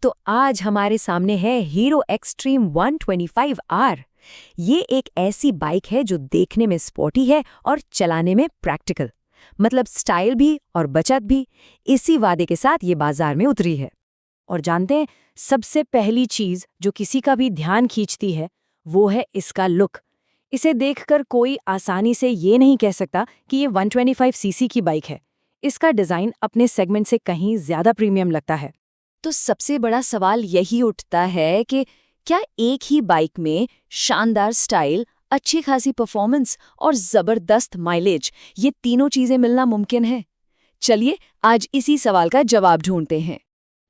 तो आज हमारे सामने है हीरो एक्सट्रीम 125R। ये एक ऐसी बाइक है जो देखने में स्पोर्टी है और चलाने में प्रैक्टिकल, मतलब स्टाइल भी और बचत भी। इसी वादे के साथ ये बाजार में उतरी है। और जानते हैं, सबसे पहली चीज जो किसी का भी ध्यान खींचती है वो है इसका लुक। इसे देखकर कोई आसानी से ये नहीं कह सकता कि ये 125 सीसी की बाइक है। इसका डिजाइन अपने सेगमेंट से कहीं ज्यादा प्रीमियम लगता है। तो सबसे बड़ा सवाल यही उठता है कि क्या एक ही बाइक में शानदार स्टाइल, अच्छी खासी परफॉर्मेंस और जबरदस्त माइलेज, ये तीनों चीजें मिलना मुमकिन है? चलिए आज इसी सवाल का जवाब ढूंढते हैं।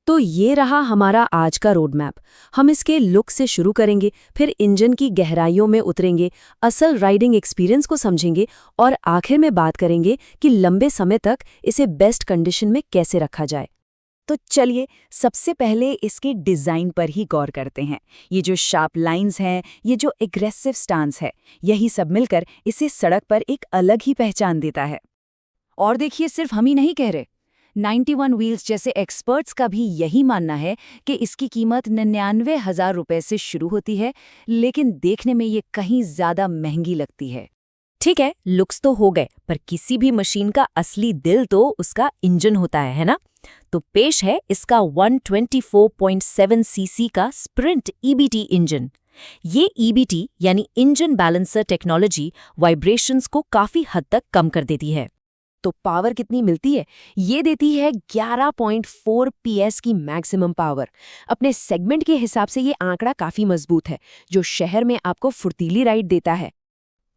तो ये रहा हमारा आज का रोड मैप। हम इसके लुक से शुरू करेंगे, फिर इंजन की गहराइयों में उतरेंगे, असल राइडिंग एक्सपीरियंस को समझेंगे और आखिर में बात करेंगे कि लंबे समय तक इसे बेस्ट कंडीशन में कैसे रखा जाए। तो चलिए सबसे पहले इसके डिज़ाइन पर ही गौर करते हैं। ये जो शार्प लाइंस हैं, ये जो एग्रेसिव स्टांस है, यही सब मिलकर इसे सड़क पर एक अलग ही पहचान देता है। और देखिए, सिर्फ हम ही नहीं कह रहे, 91 व्हील्स जैसे एक्सपर्ट्स का भी यही मानना है कि इसकी कीमत 99,000 रुपए से शुरू होती है, लेकिन देखने में ये कहीं ज़्यादा महंगी लगती है। ठीक है, लुक्स तो हो गए, पर किसी भी मशीन का असली दिल तो उसका इंजन होता है ना? तो पेश है इसका 124.7 सीसी का स्प्रिंट ईबीटी इंजन। ये ईबीटी यानी इंजन बैलेंसर टेक्नोलॉजी वाइब्रेशंस को काफी हद तक कम कर देती है। तो पावर कितनी मिलती है? ये देती है 11.4 PS की मैक्सिमम पावर। अपने सेगमेंट के हिसाब से ये आंकड़ा काफी मजबूत है, जो शहर में आपको फुर्तीली राइड देता है।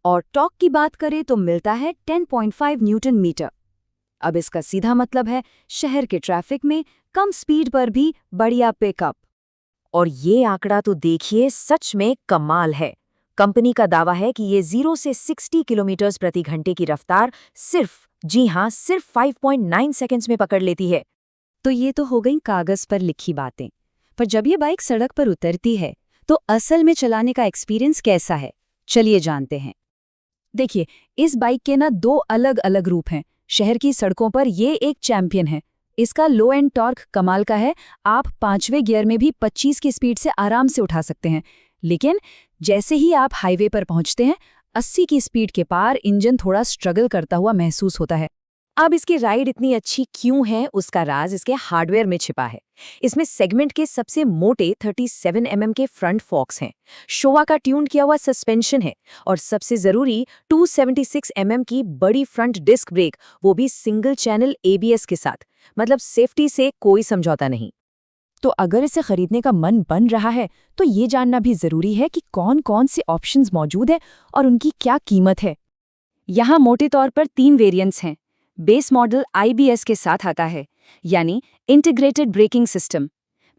और टॉर्क की बात करें तो मिलता है 10.5 न्यूटन मीटर। अब इसका सीधा मतलब है शहर के ट्रैफिक में कम स्पीड पर भी बढ़िया पिकअप। और ये आंकड़ा तो देखिए, सच में कमाल है। कंपनी का दावा है कि ये 0 से 60 किलोमीटर प्रति घंटे की रफ्तार सिर्फ 5.9 सेकंड्स में पकड़ लेती है। तो ये तो हो गई कागज पर लिखी बातें, पर जब ये बाइक सड़क पर उतरती है तो असल में चलाने का एक्सपीरियंस कैसा है, चलिए जानते हैं। देखिए, इस बाइक के ना दो अलग अलग रूप हैं। शहर की सड़कों पर ये एक चैंपियन है। इसका लो एंड टॉर्क कमाल का है। आप 5वें गियर में भी 25 की स्पीड से आराम से उठा सकते हैं। लेकिन जैसे ही आप हाईवे पर पहुंचते हैं, 80 की स्पीड के पार इंजन थोड़ा स्ट्रगल करता हुआ महसूस होता है। अब इसकी राइड इतनी अच्छी क्यों है, उसका राज इसके हार्डवेयर में छिपा है। इसमें सेगमेंट के सबसे मोटे 37 mm के फ्रंट फॉक्स हैं, शोवा का ट्यून किया हुआ सस्पेंशन है और सबसे जरूरी 276 mm की बड़ी फ्रंट डिस्क ब्रेक, वो भी सिंगल चैनल ABS के साथ। मतलब सेफ्टी से कोई समझौता नहीं। तो अगर इसे खरीदने का मन बन रहा है तो ये जानना भी जरूरी है कि कौन कौन से ऑप्शंस मौजूद हैं और उनकी क्या कीमत है। यहाँ मोटे तौर पर 3 वेरिएंट्स हैं। बेस मॉडल IBS के साथ आता है, यानी इंटीग्रेटेड ब्रेकिंग सिस्टम।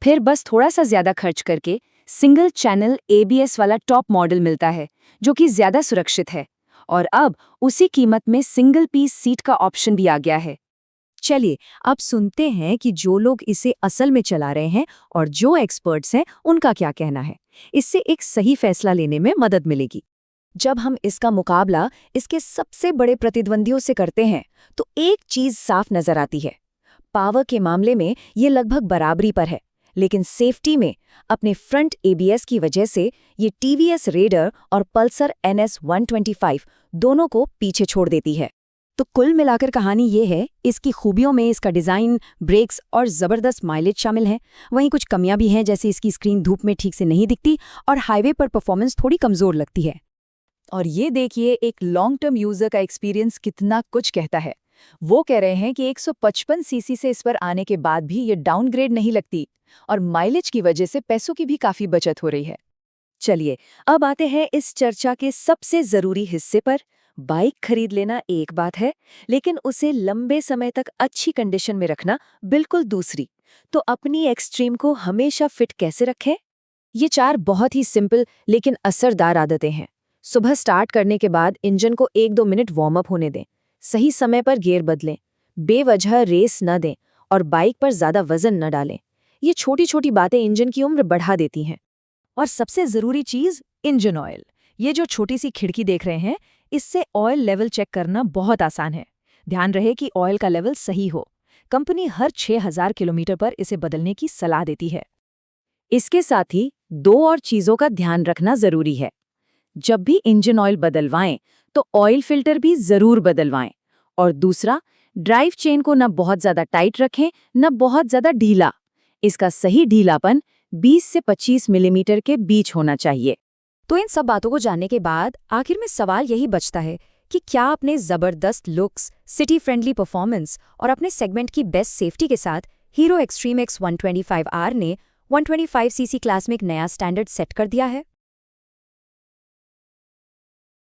फिर बस थोड़ा सा ज्यादा खर्च करके सिंगल चैनल ABS वाला टॉप मॉडल मिलता है, जो कि ज्यादा सुरक्षित है। और अब उसी कीमत में सिंगल पीस सीट का ऑप्शन भी आ गया है। चलिए अब सुनते हैं कि जो लोग इसे असल में चला रहे हैं और जो एक्सपर्ट्स हैं, उनका क्या कहना है। इससे एक सही फैसला लेने में मदद मिलेगी। जब हम इसका मुकाबला इसके सबसे बड़े प्रतिद्वंदियों से करते हैं तो एक चीज साफ नजर आती है। पावर के मामले में ये लगभग बराबरी पर है, लेकिन सेफ्टी में अपने फ्रंट ABS की वजह से ये TVS रेडर और पल्सर NS 125 दोनों को पीछे छोड़ देती है। तो कुल मिलाकर कहानी ये है, इसकी खूबियों में इसका डिज़ाइन, ब्रेक्स और ज़बरदस्त माइलेज शामिल हैं। वहीं कुछ कमियां भी हैं, जैसे इसकी स्क्रीन धूप में ठीक से नहीं दिखती और हाईवे पर परफॉर्मेंस थोड़ी कमज़ोर लगती है। और ये देखिए, एक लॉन्ग टर्म यूजर का एक्सपीरियंस कितना कुछ कहता है। वो कह रहे हैं कि 155 सीसी से इस पर आने के बाद भी ये डाउनग्रेड नहीं लगती और माइलेज की वजह से पैसों की भी काफी बचत हो रही है। चलिए अब आते हैं इस चर्चा के सबसे जरूरी हिस्से पर। बाइक खरीद लेना एक बात है, लेकिन उसे लंबे समय तक अच्छी कंडीशन में रखना बिल्कुल दूसरी। तो अपनी एक्सट्रीम को हमेशा फिट कैसे रखें? ये 4 बहुत ही सिंपल लेकिन असरदार आदतें हैं। सुबह स्टार्ट करने के बाद इंजन को 1-2 मिनट वार्म अप होने दें। सही समय पर गियर बदलें, बेवजह रेस न दें और बाइक पर ज्यादा वजन न डालें। ये छोटी छोटी बातें इंजन की उम्र बढ़ा देती हैं। और सबसे जरूरी चीज, इंजन ऑयल। ये जो छोटी सी खिड़की देख रहे हैं, इससे ऑयल लेवल चेक करना बहुत आसान है। ध्यान रहे कि ऑयल का लेवल सही हो। कंपनी हर 6000 किलोमीटर पर इसे बदलने की सलाह देती है। इसके साथ ही 2 और चीज़ों का ध्यान रखना ज़रूरी है। जब भी इंजन ऑयल बदलवाएं तो ऑयल फिल्टर भी ज़रूर बदलवाएं। और दूसरा, ड्राइव चेन को न बहुत ज़्यादा टाइट रखें न बहुत ज़्यादा ढीला। इसका सही ढीलापन 20 से 25 मिलीमीटर के बीच होना चाहिए। तो इन सब बातों को जानने के बाद आखिर में सवाल यही बचता है कि क्या अपने ज़बरदस्त लुक्स, सिटी फ्रेंडली परफॉर्मेंस और अपने सेगमेंट की बेस्ट सेफ्टी के साथ हीरो एक्सट्रीम X 125R ने 125cc क्लास में एक नया स्टैंडर्ड सेट कर दिया है?